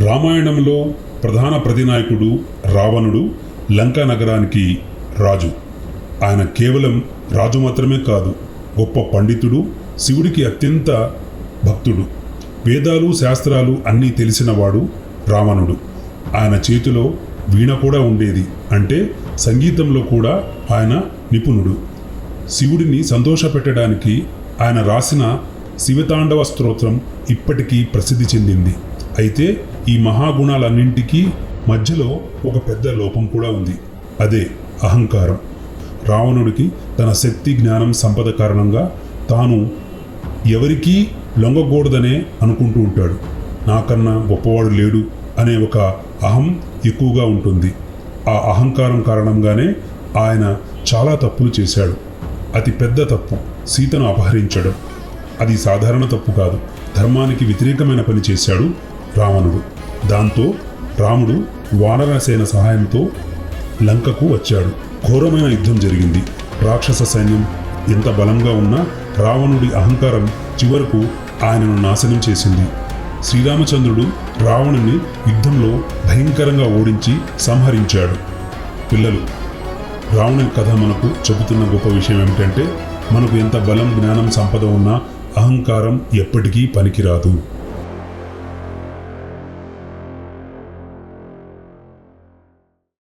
రామాయణంలో ప్రధాన ప్రతినాయకుడు రావణుడు లంకా నగరానికి రాజు. ఆయన కేవలం రాజు మాత్రమే కాదు, గొప్ప పండితుడు, శివుడికి అత్యంత భక్తుడు. వేదాలు శాస్త్రాలు అన్నీ తెలిసినవాడు రావణుడు. ఆయన చేతిలో వీణ కూడా ఉండేది, అంటే సంగీతంలో కూడా ఆయన నిపుణుడు. శివుడిని సంతోషపెట్టడానికి ఆయన రాసిన శివతాండవ స్తోత్రం ఇప్పటికీ ప్రసిద్ధి చెందింది. అయితే ఈ మహాగుణాలన్నింటికీ మధ్యలో ఒక పెద్ద లోపం కూడా ఉంది, అదే అహంకారం. రావణుడికి తన శక్తి, జ్ఞానం, సంపద కారణంగా తాను ఎవరికీ లొంగకూడదనే అనుకుంటూ ఉంటాడు. నాకన్నా గొప్పవాడు లేడు అనే ఒక అహం ఎక్కువగా ఉంటుంది. ఆ అహంకారం కారణంగానే ఆయన చాలా తప్పులు చేశాడు. అతి పెద్ద తప్పు సీతను అపహరించడం. అది సాధారణ తప్పు కాదు, ధర్మానికి వ్యతిరేకమైన పని చేశాడు రావణుడు. దాంతో రాముడు వానరసేన సహాయంతో లంకకు వచ్చాడు. ఘోరమైన యుద్ధం జరిగింది. రాక్షస సైన్యం ఎంత బలంగా ఉన్నా రావణుడి అహంకారం చివరకు ఆయనను నాశనం చేసింది. శ్రీరామచంద్రుడు రావణుని యుద్ధంలో భయంకరంగా ఓడించి సంహరించాడు. పిల్లలు, రావణుని కథ మనకు చెబుతున్న గొప్ప విషయం ఏమిటంటే, మనకు ఎంత బలం, జ్ఞానం, సంపద ఉన్నా అహంకారం ఎప్పటికీ పనికిరాదు.